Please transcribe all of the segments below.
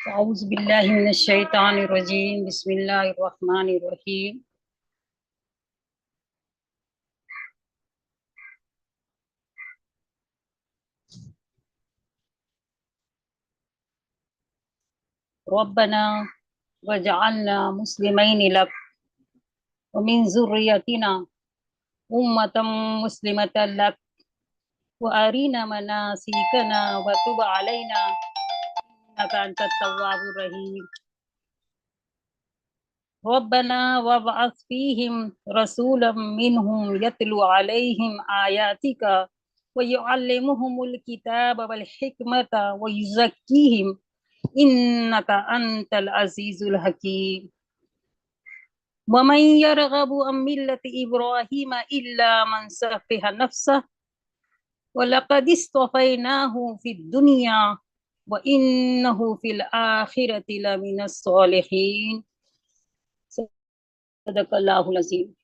أعوذ بالله من الشيطان الرجيم بسم الله الرحمن الرحيم ربنا وجعلنا مسلمين لك ومن ذريتنا أمة مسلمة لك وأرنا مناسكنا وتب علينا إنك أنت التواب الرحيم ربنا وابعث فيهم رسولا منهم يتلو عليهم آياتك ويعلمهم الكتاب والحكمة ويزكيهم إنك أنت العزيز الحكيم ومن يرغب عن ملة إبراهيم إلا من سفه نفسه ولقد اصطفيناه في الدنيا وإنه في الآخرة لمن الصالحين صدق الله العظيم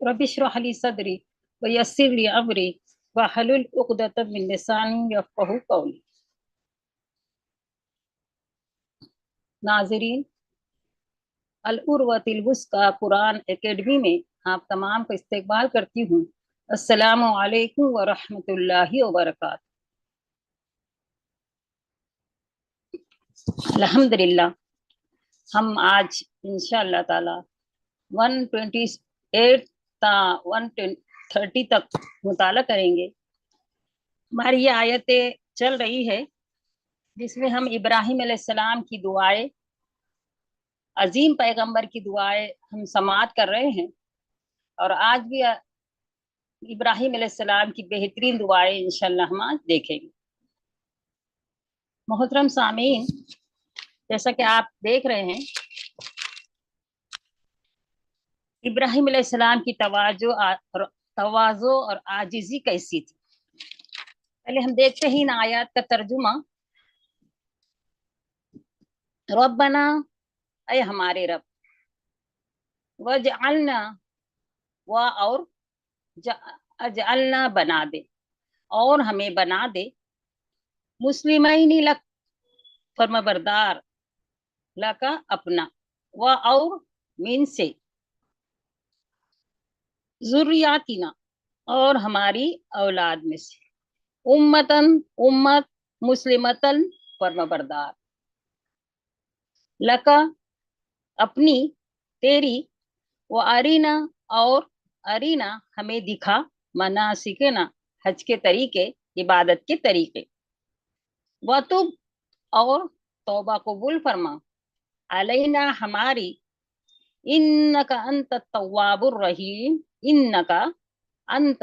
رب اشرح لي صدري ويسر لي أمري واحلل عقدة من لساني يفقهوا قولي. ناظرین، العروۃ الوثقی قرآن اکیڈمی میں آپ تمام کا استقبال کرتی ہوں۔ السلام علیکم ورحمۃ اللہ وبرکاتہ۔ الحمدللہ ہم آج انشاءاللہ تعالی 128 تا 130 تک مطالعہ کریں گے۔ ہماری یہ آیتیں چل رہی ہے جس میں ہم ابراہیم علیہ السلام کی دعائیں، عظیم پیغمبر کی دعائیں ہم سماعت کر رہے ہیں، اور آج بھی ابراہیم علیہ السلام کی بہترین دعائیں انشاءاللہ ہم آج دیکھیں گے۔ محترم سامعین، جیسا کہ آپ دیکھ رہے ہیں ابراہیم علیہ السلام کی تواضع اور عاجزی کیسی تھی۔ پہلے ہم دیکھتے ہیں ان آیات کا ترجمہ۔ ربنا، اے ہمارے رب، وجعلنا، اور اجعلنا بنا دے، اور ہمیں بنا دے، مسلمین لک فرما بردار، لکا اپنا، اور من سے، ذریاتنا اور ہماری اولاد میں سے، امتن امت، مسلمتن فرما بردار، لکا اپنی، تیری، و ارینا اور ارینا ہمیں دکھا، مناسکنا حج کے طریقے، عبادت کے طریقے، وتب اور توبہ قبول فرما، علینا ہماری، انکا انت التواب الرحیم، انکا انت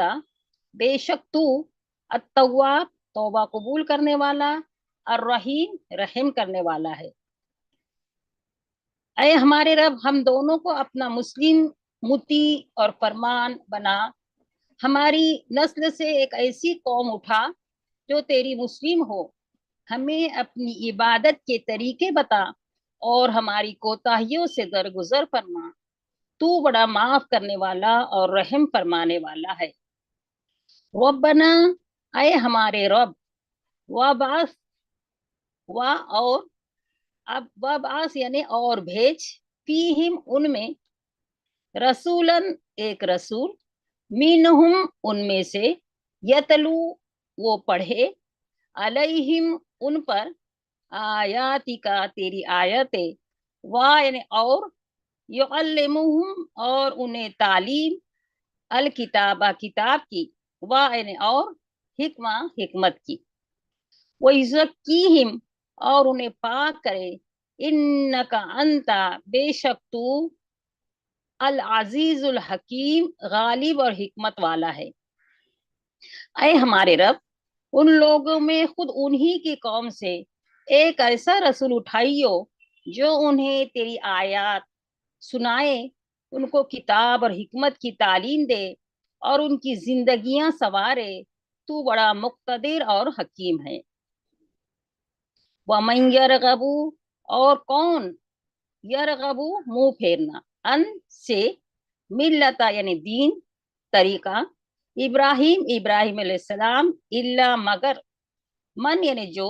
بے شک تو، التواب توبہ قبول کرنے والا، الرحیم رحم کرنے والا ہے۔ اے ہمارے رب، ہم دونوں کو اپنا مسلم، مطیع اور فرمان بنا، ہماری نسل سے ایک ایسی قوم اٹھا جو تیری مسلم ہو، ہمیں اپنی عبادت کے طریقے بتا، اور ہماری کوتاہیوں سے درگزر فرما، تو بڑا معاف کرنے والا اور رحم فرمانے والا ہے۔ ربنا، اے ہمارے رب، وابعث، اور اب وابعث یعنی اور بھیج، فیہم ان میں، رسولن ایک رسول، منہم ان میں سے، یتلو وہ پڑھے، علیہم ان پر، آیاتی کا تیری آیتیں، یعنی اور، یعلمہم اور انہیں تعلیم، الکتابہ کتاب کی، یعنی اور، حکمہ حکمت کی، وَيُزَكِّيهِمْ اور انہیں پاک کرے، انکا انتا بے شک تو، العزیز الحکیم غالب اور حکمت والا ہے۔ اے ہمارے رب، ان لوگوں میں خود انہی کی قوم سے ایک ایسا رسول اٹھائیو جو انہیں تیری آیات سنائے، ان کو کتاب اور حکمت کی تعلیم دے، اور ان کی زندگیاں سنوارے، تو بڑا مقتدر اور حکیم ہے۔ وَمَن يَرْغَبُ اور کون، یرغبو منہ پھیرنا، ان سے، ملتا یعنی دین، طریقہ، ابراہیم علیہ السلام، الا مگر، من یعنی جو،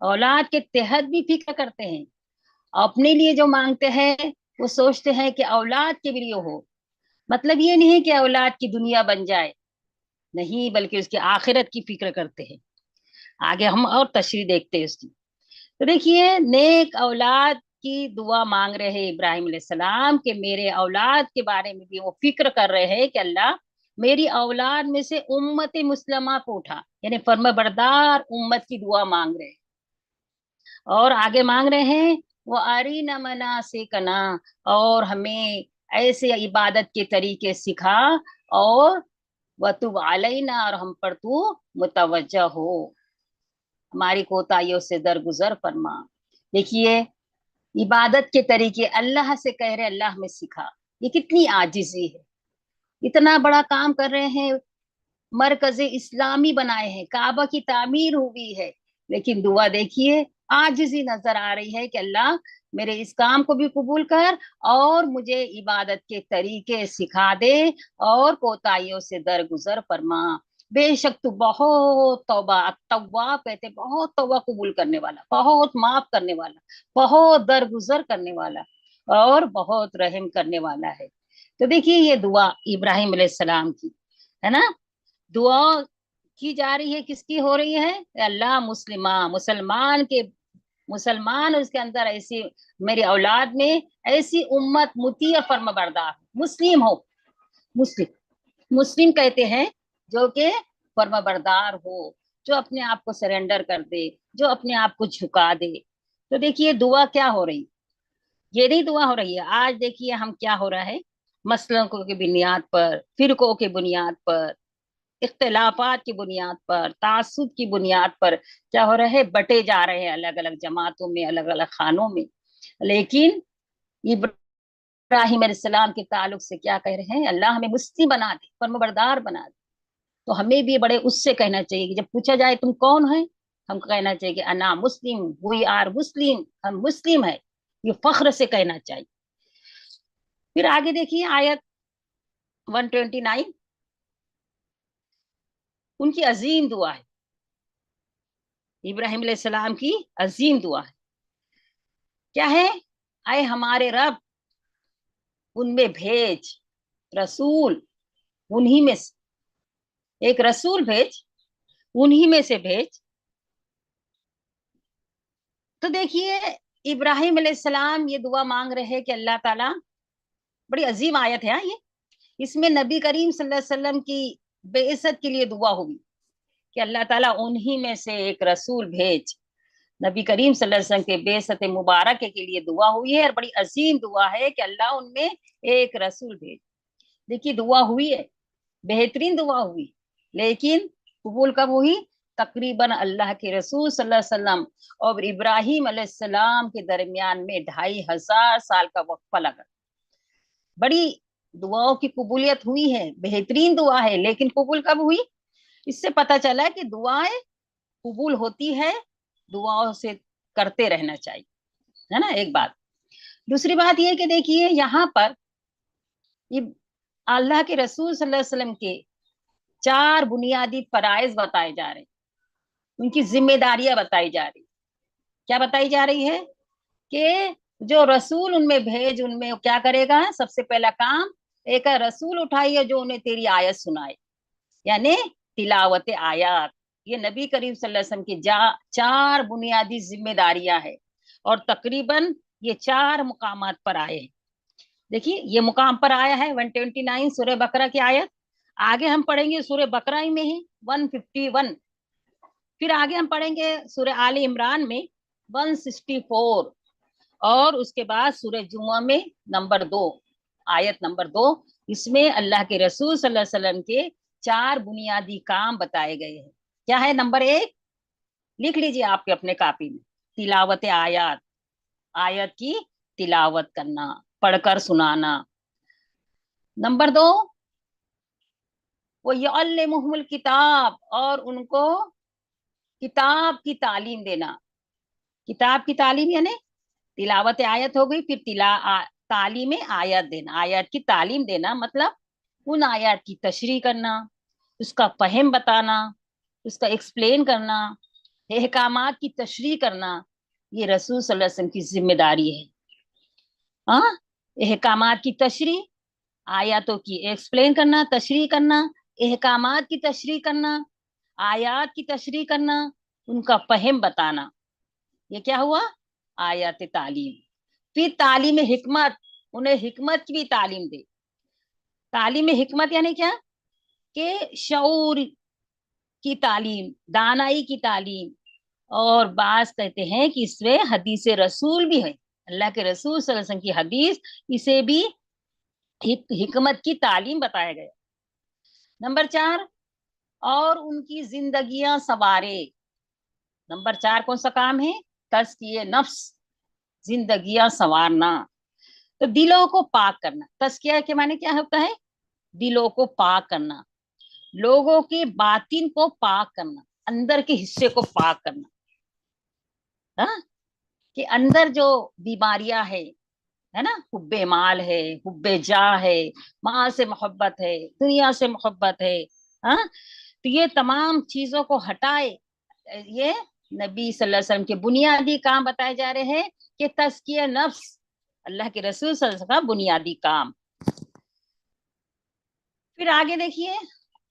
اولاد کے تحت بھی فکر کرتے ہیں، اپنے لیے جو مانگتے ہیں وہ سوچتے ہیں کہ اولاد کے لیے ہو. مطلب یہ نہیں ہے کہ اولاد کی دنیا بن جائے، نہیں، بلکہ اس کی آخرت کی فکر کرتے ہیں. آگے ہم اور تشریح دیکھتے ہیں اس کی. تو دیکھیے، نیک اولاد کی دعا مانگ رہے ہیں ابراہیم علیہ السلام کہ میرے اولاد کے بارے میں بھی وہ فکر کر رہے ہیں کہ اللہ میری اولاد میں سے امت مسلمہ کو اٹھا، یعنی فرما بردار امت کی دعا مانگ رہے ہیں. اور آگے مانگ رہے ہیں وہ ارینا مناسکنا، اور ہمیں ایسے عبادت کے طریقے سکھا، اور وتب علینا، اور ہم پر تو متوجہ ہو، ہماری کوتاہیوں سے درگزر فرما. دیکھیے، عبادت کے طریقے اللہ سے کہہ رہے اللہ ہمیں سکھا. یہ کتنی عاجزی ہے، اتنا بڑا کام کر رہے ہیں، مرکز اسلامی بنائے ہیں، کعبہ کی تعمیر ہوئی ہے، لیکن دعا دیکھیے عاجزی نظر آ رہی ہے کہ اللہ میرے اس کام کو بھی قبول کر، اور مجھے عبادت کے طریقے سکھا دے، اور کوتاہیوں سے درگزر فرما. بے شک تو بہت توبہ، تواب کہتے بہت توبہ قبول کرنے والا، بہت معاف کرنے والا، بہت درگزر کرنے والا، اور بہت رحم کرنے والا ہے. تو دیکھیے یہ دعا ابراہیم علیہ السلام کی ہے نا. دعا کی جا رہی ہے، کس کی ہو رہی ہے؟ اللہ مسلمان اس کے اندر ایسی، میری اولاد میں ایسی امت مطیع فرما بردار مسلم ہو. مسلم کہتے ہیں جو کہ فرما بردار ہو، جو اپنے آپ کو سرنڈر کر دے، جو اپنے آپ کو جھکا دے. تو دیکھیے دعا کیا ہو رہی، یہ نہیں دعا ہو رہی ہے. آج دیکھیے ہم کیا ہو رہا ہے، مسلکوں کی بنیاد پر، فرقوں کی بنیاد پر، اختلافات کی بنیاد پر، تعصب کی بنیاد پر کیا ہو رہا ہے، بٹے جا رہے ہیں الگ الگ جماعتوں میں، الگ الگ خانوں میں. لیکن ابراہیم علیہ السلام کے تعلق سے کیا کہہ رہے ہیں، اللہ ہمیں مسلم بنا دے، فرمانبردار بنا دے. تو ہمیں بھی بڑے اس سے کہنا چاہیے کہ جب پوچھا جائے تم کون ہیں، ہم کو کہنا چاہیے کہ انا مسلم، وی آر مسلم، ہم مسلم ہے، یہ فخر سے کہنا چاہیے. پھر آگے دیکھیے آیت 129، ان کی عظیم دعا ہے، ابراہیم علیہ السلام کی عظیم دعا ہے. کیا ہے؟ اے ہمارے رب، ان میں بھیج رسول، انہی میں سے ایک رسول بھیج، انہی میں سے بھیج. تو دیکھیے ابراہیم علیہ السلام یہ دعا مانگ رہے ہیں کہ اللہ تعالیٰ، بڑی عظیم آیت ہے یہ، اس میں نبی کریم صلی اللہ علیہ وسلم کی بعثت کے لیے دعا ہوئی کہ اللہ تعالیٰ انہی میں سے ایک رسول بھیج. نبی کریم صلی اللہ علیہ وسلم کے بعثت مبارک کے لیے دعا ہوئی ہے، اور بڑی عظیم دعا ہے کہ اللہ ان میں ایک رسول بھیج. دیکھیے دعا ہوئی ہے، بہترین دعا ہوئی، لیکن قبول کب ہوئی؟ تقریباً اللہ کے رسول صلی اللہ علیہ وسلم اور ابراہیم علیہ السلام کے درمیان میں 2500 سال کا وقفہ لگا. بڑی دعاؤں کی قبولیت ہوئی ہے، بہترین دعا ہے، لیکن قبول کب ہوئی؟ اس سے پتہ چلا کہ دعائیں قبول ہوتی ہے، دعاؤں سے کرتے رہنا چاہیے، ہے نا، ایک بات. دوسری بات یہ کہ دیکھیے یہاں پر اللہ کے رسول صلی اللہ علیہ وسلم کے 4 بنیادی فرائض بتائے جا رہے ہیں، ان کی ذمہ داریاں بتائی جا رہی. کیا بتائی جا رہی ہے؟ کہ جو رسول ان میں بھیج، ان میں کیا کرے گا؟ سب سے پہلا کام ایک رسول اٹھائیے جو انہیں تیری آیت سنائے، یعنی تلاوت آیات. یہ نبی کریم صلی اللہ علیہ وسلم کی 4 بنیادی ذمہ داریاں ہیں، اور تقریباً یہ 4 مقامات پر آئے ہیں. دیکھیے یہ مقام پر آیا ہے 129 سورہ بقرہ کی آیت. آگے ہم پڑھیں گے سورہ بقرہ میں ہی 151، پھر آگے ہم پڑھیں گے سورہ آل عمران میں 164، اور اس کے بعد سورہ جمعہ میں نمبر 2، آیت نمبر 2. اس میں اللہ کے رسول صلی اللہ علیہ وسلم کے 4 بنیادی کام بتائے گئے ہیں. کیا ہے؟ نمبر 1 لکھ لیجیے آپ کے اپنے کاپی میں، تلاوت آیات، آیت کی تلاوت کرنا، پڑھ کر سنانا. نمبر 2 وَيُعَلِّمُهُمُ الْكِتَابَ، اور ان کو کتاب کی تعلیم دینا. کتاب کی تعلیم یعنی تلاوت آیت ہو گئی، پھر تعلیم آیت دینا، آیت کی تعلیم دینا مطلب ان آیات کی تشریح کرنا، اس کا فہم بتانا، اس کا ایکسپلین کرنا، احکامات کی تشریح کرنا یہ رسول صلی اللہ علیہ وسلم کی ذمہ داری ہے. ہاں، احکامات کی تشریح، آیاتوں کی ایکسپلین کرنا، تشریح کرنا، احکامات کی تشریح کرنا، آیات کی تشریح کرنا، ان کا فہم بتانا، یہ کیا ہوا؟ آیات تعلیم. پھر تعلیم حکمت، انہیں حکمت کی بھی تعلیم دے. تعلیم حکمت یعنی کیا؟ کہ شعور کی تعلیم، دانائی کی تعلیم. اور بعض کہتے ہیں کہ اس میں حدیث رسول بھی ہے، اللہ کے رسول صلی اللہ علیہ وسلم کی حدیث، اسے بھی حکمت کی تعلیم بتایا گیا. نمبر 4، اور ان کی زندگیاں سنوارے. نمبر 4 کون سا کام ہے؟ تزکیہ نفس، زندگیاں سنوارنا. تو دلوں کو پاک کرنا. تزکیہ کے معنی کیا ہوتا ہے؟ دلوں کو پاک کرنا، لوگوں کے باطن کو پاک کرنا، اندر کے حصے کو پاک کرنا. ہاں، کہ اندر جو بیماریاں ہے نا، حب مال ہے، حب جاہ ہے، مال سے محبت ہے، دنیا سے محبت ہے، ہاں، تو یہ تمام چیزوں کو ہٹائے. یہ نبی صلی اللہ علیہ وسلم کے بنیادی کام بتائے جا رہے ہیں کہ تزکیہ نفس اللہ کے رسول صلی اللہ علیہ وسلم کا بنیادی کام. پھر آگے دیکھیے،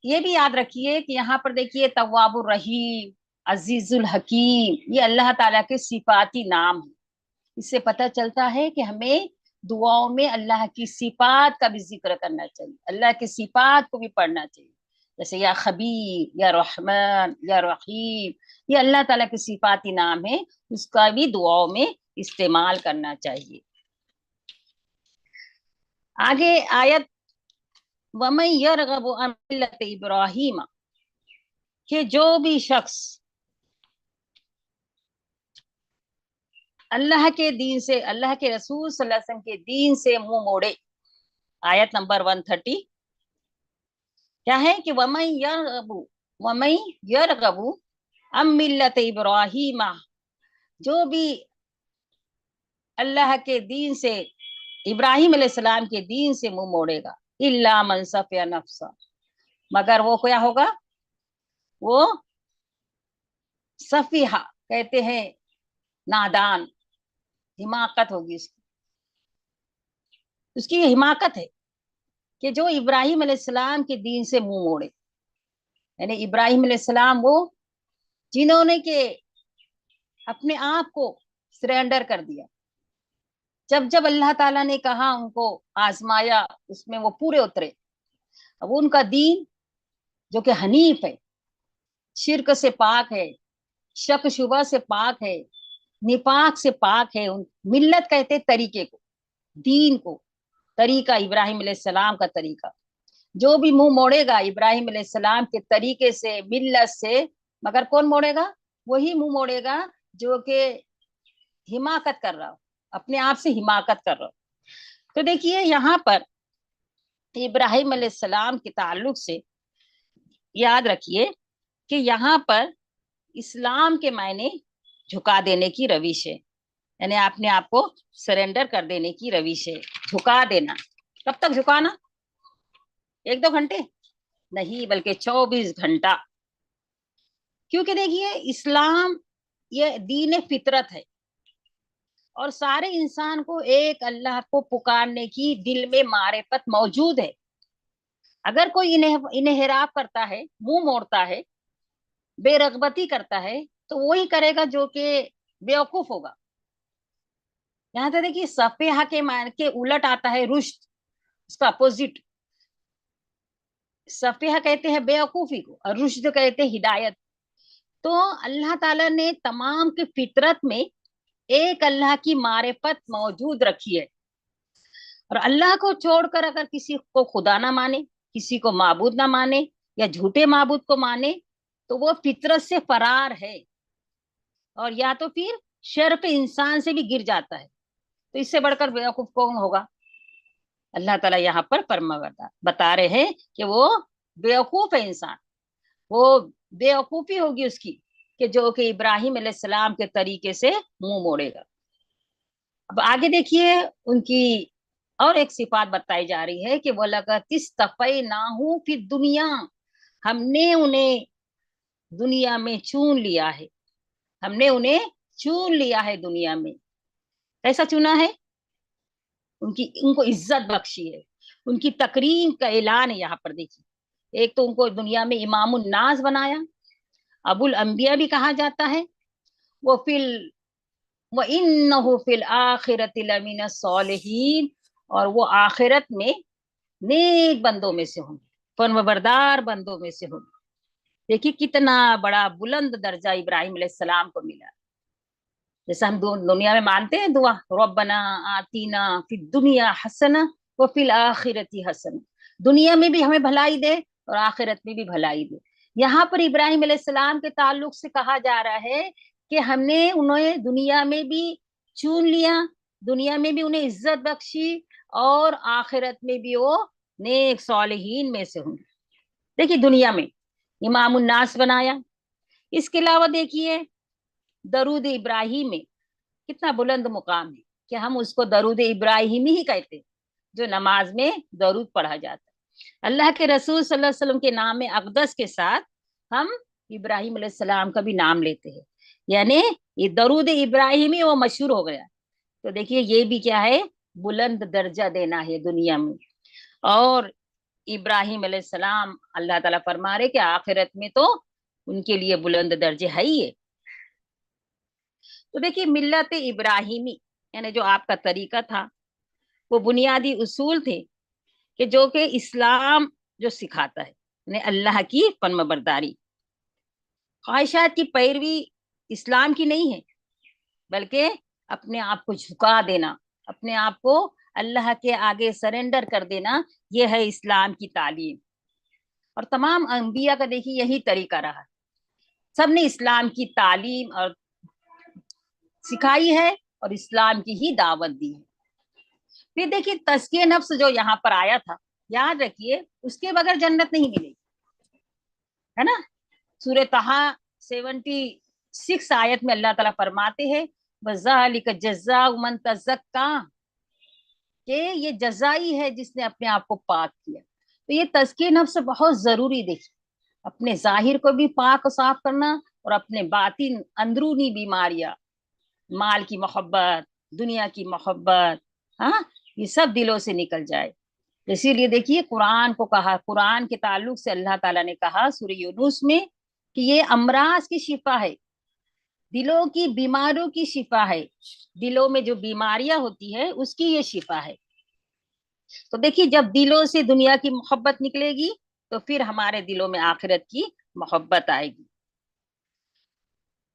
یہ بھی یاد رکھیے کہ یہاں پر دیکھیے تواب الرحیم، عزیز الحکیم، یہ اللہ تعالیٰ کے صفاتی نام ہیں. اس سے پتہ چلتا ہے کہ ہمیں دعاؤں میں اللہ کی صفات کا بھی ذکر کرنا چاہیے، اللہ کی صفات کو بھی پڑھنا چاہیے. جیسے یا خبیر، یا رحمان، یا رحیم، یہ اللہ تعالیٰ کے صفاتی نام ہے، اس کا بھی دعاؤں میں استعمال کرنا چاہیے. آگے آیت وَمَن يَرْغَبُ عَن مِلَّةِ إِبْرَاهِيمَ، کہ جو بھی شخص اللہ کے دین سے، اللہ کے رسول صلی اللہ علیہ وسلم کے دین سے منہ موڑے. آیت نمبر 130 کیا ہے کہ وَمَن يَرْغَبُ عَن مِلَّةِ إِبْرَاهِيمَ، جو بھی اللہ کے دین سے، ابراہیم علیہ السلام کے دین سے منہ موڑے گا، إِلَّا مَن صَفِيَ نَفْسَهُ، مگر وہ کیا ہوگا؟ وہ صفیحہ کہتے ہیں نادان، حماقت ہوگی اس کی حماقت ہے کہ جو ابراہیم علیہ السلام کے دین سے منہ موڑے. یعنی ابراہیم علیہ السلام وہ جنہوں نے کہ اپنے آپ کو سرینڈر کر دیا، جب اللہ تعالیٰ نے کہا ان کو آزمایا، اس میں وہ پورے اترے. اب ان کا دین جو کہ حنیف ہے، شرک سے پاک ہے، شک شبہ سے پاک ہے، نفاق سے پاک ہے. ملت کہتے طریقے کو، دین کو، طریقہ ابراہیم علیہ السلام کا طریقہ. جو بھی منہ موڑے گا ابراہیم علیہ السلام کے طریقے سے، ملت سے، مگر کون موڑے گا؟ وہی منہ موڑے گا جو کہ حماقت کر رہا ہو، اپنے آپ سے حماقت کر رہا ہو. تو دیکھیے یہاں پر ابراہیم علیہ السلام کے تعلق سے یاد رکھیے کہ یہاں پر اسلام کے معنی جھکا دینے کی روش ہے، یعنی آپ نے آپ کو سرنڈر کر دینے کی روش ہے، جھکا دینا. کب تک جھکانا؟ 1-2 گھنٹے نہیں، بلکہ 24 گھنٹہ. کیونکہ دیکھیے اسلام یہ دین فطرت ہے، اور سارے انسان کو ایک اللہ کو پکارنے کی دل میں معرفت موجود ہے. اگر کوئی انحراف کرتا ہے، منہ موڑتا ہے، بے رغبتی کرتا ہے، تو وہی کرے گا جو کہ بیوقوف ہوگا. یہاں تو دیکھیے صفیحہ کے معنی کے الٹ آتا ہے رشد، اس کا اپوزٹ. صفیحہ کہتے ہیں بیوقوفی کو، اور رشد کہتے ہیں ہدایت. تو اللہ تعالیٰ نے تمام کی فطرت میں ایک اللہ کی معرفت موجود رکھی ہے، اور اللہ کو چھوڑ کر اگر کسی کو خدا نہ مانے، کسی کو معبود نہ مانے، یا جھوٹے معبود کو مانے، تو وہ فطرت سے فرار ہے، اور یا تو پھر شرف انسان سے بھی گر جاتا ہے. تو اس سے بڑھ کر بیوقوف کون ہوگا؟ اللہ تعالیٰ یہاں پر بتا رہے ہیں کہ وہ بیوقوف ہے انسان، وہ بیوقوفی ہوگی اس کی کہ جو کہ ابراہیم علیہ السلام کے طریقے سے منہ موڑے گا. اب آگے دیکھیے ان کی اور ایک صفات بتائی جا رہی ہے کہ وَلَقَدِ اسْتَفَيْنَاهُ فِي الدُّنْيَا، ہم نے انہیں دنیا میں چون لیا ہے. ہم نے انہیں چن لیا ہے دنیا میں. کیسا چنا ہے؟ ان کو عزت بخشی ہے, ان کی تکریم کا اعلان ہے. یہاں پر دیکھیے, ایک تو ان کو دنیا میں امام الناس بنایا, ابو الانبیاء بھی کہا جاتا ہے. وہ وَإِنَّهُ فِي الْآخِرَةِ لَمِنَ الصَّالِحِينَ, اور وہ آخرت میں نیک بندوں میں سے ہوں گے, فرمانبردار بندوں میں سے ہوں گے. دیکھیے کتنا بڑا بلند درجہ ابراہیم علیہ السلام کو ملا. جیسا ہم دنیا میں مانتے ہیں دعا, ربنا آتینا فی الدنیا حسنہ وفی الآخرۃ حسنہ, دنیا میں بھی ہمیں بھلائی دے اور آخرت میں بھی بھلائی دے. یہاں پر ابراہیم علیہ السلام کے تعلق سے کہا جا رہا ہے کہ ہم نے انہیں دنیا میں بھی چن لیا, دنیا میں بھی انہیں عزت بخشی, اور آخرت میں بھی وہ نیک صالحین میں سے ہوں. دیکھیے دنیا میں امام الناس بنایا. اس کے علاوہ دیکھیے درود ابراہیم میں کتنا بلند مقام ہے کہ ہم اس کو درود ابراہیمی ہی کہتے ہیں, جو نماز میں درود پڑھا جاتا ہے. اللہ کے رسول صلی اللہ علیہ وسلم کے نام اقدس کے ساتھ ہم ابراہیم علیہ السلام کا بھی نام لیتے ہیں, یعنی یہ درود ابراہیمی وہ مشہور ہو گیا. تو دیکھیے یہ بھی کیا ہے, بلند درجہ دینا ہے دنیا میں. اور ابراہیم علیہ السلام اللہ تعالیٰ فرما رہے کہ آخرت میں تو ان کے لیے بلند درجے ہے ہی ہے. تو دیکھیے ملت ابراہیمی یعنی جو آپ کا طریقہ تھا, وہ بنیادی اصول تھے کہ جو کہ اسلام جو سکھاتا ہے, یعنی اللہ کی فرما برداری. خواہشات کی پیروی اسلام کی نہیں ہے, بلکہ اپنے آپ کو جھکا دینا, اپنے آپ کو اللہ کے آگے سرنڈر کر دینا, یہ ہے اسلام کی تعلیم. اور تمام انبیاء کا دیکھیے یہی طریقہ رہا, سب نے اسلام کی تعلیم اور سکھائی ہے اور اسلام کی ہی دعوت دی ہے. پھر دیکھیے تزکیہ نفس جو یہاں پر آیا تھا, یاد رکھیے اس کے بغیر جنت نہیں ملے گی, ہے نا. سورہ طٰہٰ 76 آیت میں اللہ تعالیٰ فرماتے ہیں وَذَلِكَ جَزَاءُ مَن تَزَكَّىٰ, کہ یہ جزائی ہے جس نے اپنے آپ کو پاک کیا. تو یہ تزکیہ نفس بہت ضروری, دیکھیے اپنے ظاہر کو بھی پاک و صاف کرنا, اور اپنے باطن اندرونی بیماریاں, مال کی محبت, دنیا کی محبت, ہاں, یہ سب دلوں سے نکل جائے. اسی لیے دیکھیے قرآن کو کہا, قرآن کے تعلق سے اللہ تعالیٰ نے کہا سورہ یونس میں کہ یہ امراض کی شفا ہے, دلوں کی بیماریوں کی شفا ہے, دلوں میں جو بیماریاں ہوتی ہے اس کی یہ شفا ہے. تو دیکھیے جب دلوں سے دنیا کی محبت نکلے گی تو پھر ہمارے دلوں میں آخرت کی محبت آئے گی.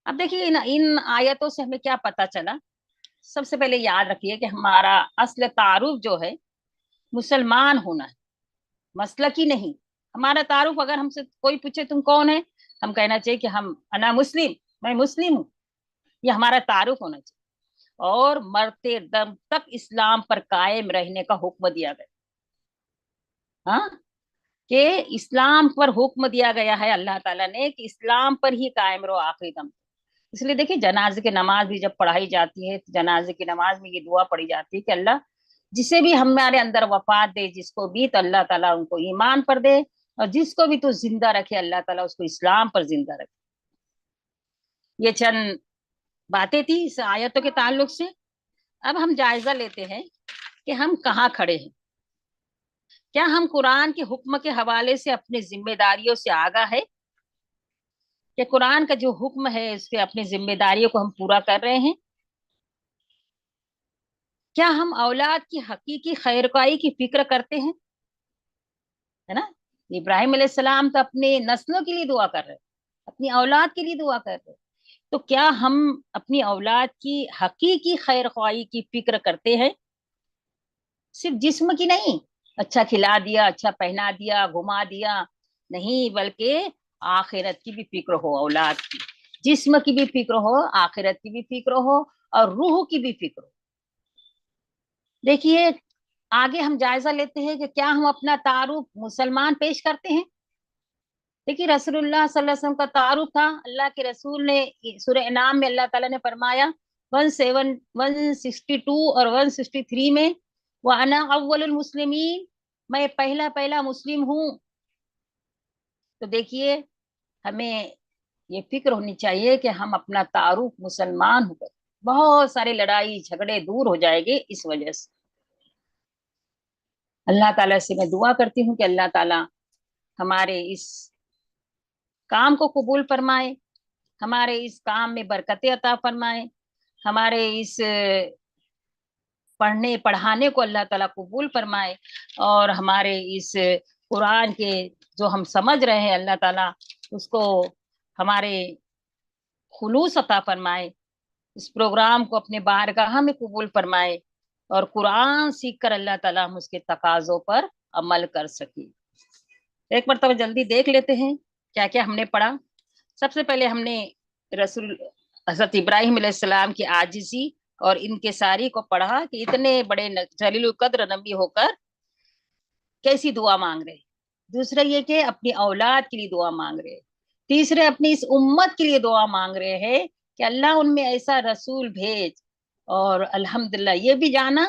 اب دیکھیے ان آیتوں سے ہمیں کیا پتا چلا. سب سے پہلے یاد رکھیے کہ ہمارا اصل تعارف جو ہے مسلمان ہونا ہے, مسلکی نہیں. ہمارا تعارف اگر ہم سے کوئی پوچھے تم کون ہے, ہم کہنا چاہیے کہ ہم انا مسلم, میں مسلم ہوں. یہ ہمارا تعارف ہونا چاہیے. اور مرتے دم تک اسلام پر قائم رہنے کا حکم دیا گیا, ہاں, کہ اسلام پر حکم دیا گیا ہے اللہ تعالیٰ نے کہ اسلام پر ہی قائم رہو آخری دم. اس لیے دیکھیے جنازے کی نماز بھی جب پڑھائی جاتی ہے, جنازے کی نماز میں یہ دعا پڑھی جاتی ہے کہ اللہ جسے بھی ہمارے اندر وفات دے, جس کو بھی, تو اللہ تعالیٰ ان کو ایمان پر دے, اور جس کو بھی تو زندہ رکھے اللہ تعالیٰ اس کو اسلام پر زندہ رکھے. یہ چند باتیں تھی اس آیتوں کے تعلق سے. اب ہم جائزہ لیتے ہیں کہ ہم کہاں کھڑے ہیں. کیا ہم قرآن کے حکم کے حوالے سے اپنی ذمہ داریوں سے آگاہ ہے, کہ قرآن کا جو حکم ہے اس کے اپنی ذمہ داریوں کو ہم پورا کر رہے ہیں. کیا ہم اولاد کی حقیقی خیرخواہی کی فکر کرتے ہیں, ہے نا. ابراہیم علیہ السلام تو اپنے نسلوں کے لیے دعا کر رہے, اپنی اولاد کے لیے دعا کر رہے. تو کیا ہم اپنی اولاد کی حقیقی خیرخواہی کی فکر کرتے ہیں, صرف جسم کی نہیں, اچھا کھلا دیا, اچھا پہنا دیا, گھما دیا, نہیں, بلکہ آخرت کی بھی فکر ہو, اولاد کی, جسم کی بھی فکر ہو, آخرت کی بھی فکر ہو, اور روح کی بھی فکر ہو. دیکھیے آگے ہم جائزہ لیتے ہیں کہ کیا ہم اپنا تعارف مسلمان پیش کرتے ہیں. دیکھیے رسول اللہ صلی اللہ علیہ وسلم کا تعارف تھا, اللہ کے رسول نے سورہ انعام میں اللہ تعالیٰ نے فرمایا 162 اور 163 میں وَأَنَا أَوَّلُ الْمُسْلِمِينَ, میں پہلا مسلم ہوں. تو دیکھیے ہمیں یہ فکر ہونی چاہیے کہ ہم اپنا تعارف مسلمان ہو کر بہت سارے لڑائی جھگڑے دور ہو جائے گے اس وجہ سے۔ اللہ تعالیٰ سے میں دعا کرتی ہوں کہ اللہ تعالیٰ ہمارے اس کام کو قبول فرمائے، ہمارے اس کام میں برکت عطا فرمائے، ہمارے اس پڑھنے پڑھانے کو اللہ تعالیٰ قبول فرمائے، اور ہمارے اس قرآن کے جو ہم سمجھ رہے ہیں اللہ تعالیٰ اس کو ہمارے خلوص عطا فرمائے، اس پروگرام کو اپنے بارگاہ میں قبول فرمائے، اور قرآن سیکھ کر اللہ تعالیٰ ہم اس کے تقاضوں پر عمل کر سکے۔ ایک مرتبہ جلدی دیکھ لیتے ہیں کیا کیا ہم نے پڑھا۔ سب سے پہلے ہم نے رسول حضرت ابراہیم علیہ السلام کی عاجزی اور انکساری کو پڑھا کہ اتنے بڑے جلیل القدر نبی ہو کر کیسی دعا مانگ رہے۔ دوسرا یہ کہ اپنی اولاد کے لیے دعا مانگ رہے۔ تیسرے اپنی اس امت کے لیے دعا مانگ رہے ہیں کہ اللہ ان میں ایسا رسول بھیج، اور الحمدللہ یہ بھی جانا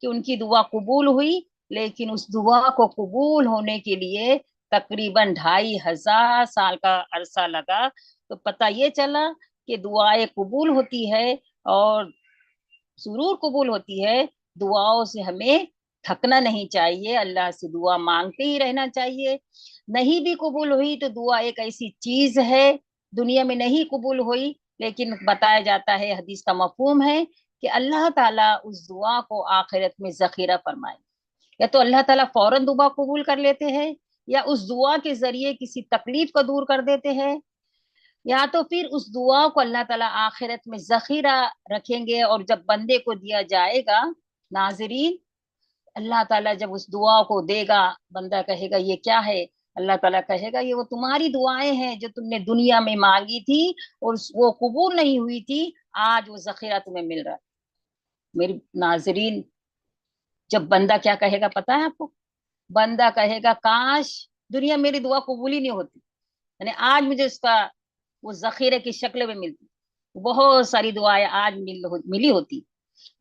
کہ ان کی دعا قبول ہوئی، لیکن اس دعا کو قبول ہونے کے لیے تقریباً 2500 سال کا عرصہ لگا۔ تو پتہ یہ چلا کہ دعائیں قبول ہوتی ہے اور ضرور قبول ہوتی ہے، دعاؤں سے ہمیں تھکنا نہیں چاہیے، اللہ سے دعا مانگتے ہی رہنا چاہیے۔ نہیں بھی قبول ہوئی تو دعا ایک ایسی چیز ہے، دنیا میں نہیں قبول ہوئی لیکن بتایا جاتا ہے، حدیث کا مفہوم ہے کہ اللہ تعالیٰ اس دعا کو آخرت میں ذخیرہ فرمائے۔ یا تو اللہ تعالیٰ فوراً دعا قبول کر لیتے ہیں، یا اس دعا کے ذریعے کسی تکلیف کو دور کر دیتے ہیں، یا تو پھر اس دعا کو اللہ تعالیٰ آخرت میں ذخیرہ رکھیں گے، اور جب بندے کو دیا جائے گا، ناظرین، اللہ تعالیٰ جب اس دعا کو دے گا، بندہ کہے گا یہ کیا ہے؟ اللہ تعالیٰ کہے گا یہ وہ تمہاری دعائیں ہیں جو تم نے دنیا میں مانگی تھی اور وہ قبول نہیں ہوئی تھی، آج وہ ذخیرہ تمہیں مل رہا ہے۔ میری ناظرین، جب بندہ کیا کہے گا پتہ ہے آپ کو؟ بندہ کہے گا کاش دنیا میری دعا قبول ہی نہیں ہوتی، یعنی آج مجھے اس کا وہ ذخیرے کی شکل میں ملتی، بہت ساری دعائیں آج ملی ہوتی۔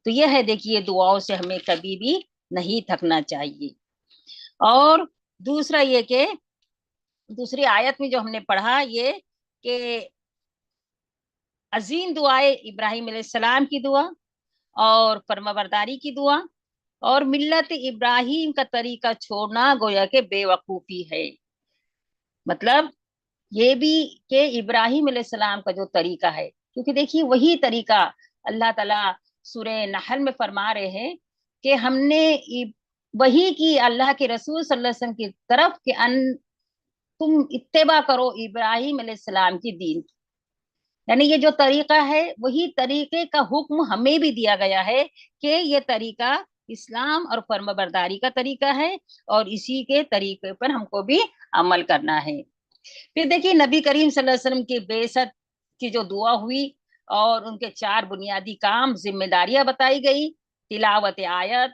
تو یہ ہے، دیکھیے، دعاؤں سے ہمیں کبھی بھی نہیں تھکنا چاہیے۔ اور دوسرا یہ کہ دوسری آیت میں جو ہم نے پڑھا یہ کہ عظیم دعائیں ابراہیم علیہ السلام کی دعا اور فرمانبرداری کی دعا اور ملت ابراہیم کا طریقہ چھوڑنا گویا کہ بے وقوفی ہے۔ مطلب یہ بھی کہ ابراہیم علیہ السلام کا جو طریقہ ہے، کیونکہ دیکھیے وہی طریقہ اللہ تعالیٰ سورہ نحل میں فرما رہے ہیں کہ ہم نے وہی کی اللہ کے رسول صلی اللہ علیہ وسلم کی طرف کہ تم اتباع کرو ابراہیم علیہ السلام کی دین کی، یعنی یہ جو طریقہ ہے وہی طریقے کا حکم ہمیں بھی دیا گیا ہے کہ یہ طریقہ اسلام اور فرمانبرداری کا طریقہ ہے، اور اسی کے طریقے پر ہم کو بھی عمل کرنا ہے۔ پھر دیکھیے نبی کریم صلی اللہ علیہ وسلم کی بعثت کی جو دعا ہوئی اور ان کے 4 بنیادی کام ذمہ داریاں بتائی گئی، تلاوت آیت،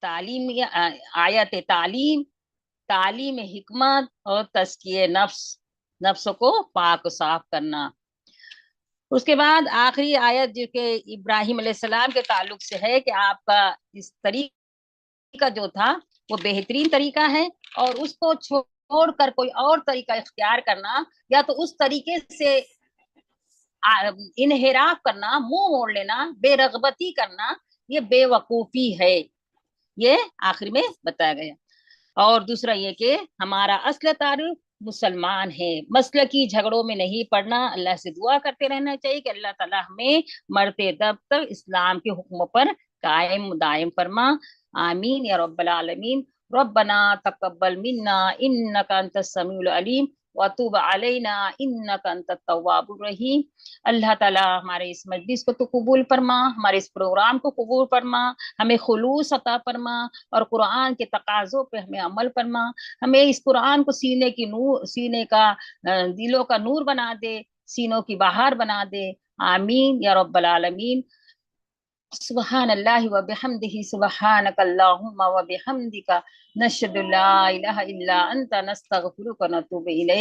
آیت تعلیم، تعلیم حکمت اور تزکیہ نفس کو پاک و صاف کرنا۔ اس کے بعد آخری آیت جو کہ ابراہیم علیہ السلام کے تعلق سے ہے کہ آپ کا اس طریقہ جو تھا وہ بہترین طریقہ ہے، اور اس کو چھوڑ کر کوئی اور طریقہ اختیار کرنا یا تو اس طریقے سے انحراف کرنا، منہ موڑ لینا، بے رغبتی کرنا، یہ بے وقوفی ہے، یہ آخر میں بتایا گیا۔ اور دوسرا یہ کہ ہمارا اصل تعارف مسلمان ہے، مسلکی جھگڑوں میں نہیں پڑنا، اللہ سے دعا کرتے رہنا چاہیے کہ اللہ تعالیٰ ہمیں مرتے دب تک اسلام کے حکم پر قائم دائم فرما، آمین یا رب العالمین۔ ربنا تقبل منا انک انت السمیع العلیم وتوب علینا انک انت التواب الرحیم۔ اللہ تعالیٰ ہمارے اس مجلس کو تو قبول فرما، ہمارے اس پروگرام کو قبول فرما، ہمیں خلوص عطا فرما، اور قرآن کے تقاضوں پہ ہمیں عمل فرما، ہمیں اس قرآن کو سینے کا دلوں کا نور بنا دے، سینوں کی بہار بنا دے، آمین یا رب العالمین۔ سبحان اللہ و بحمدہ، سبحانک اللہم و بحمدک، نشہد لا الہ الا انت، نستغفرک و نتوب الیک۔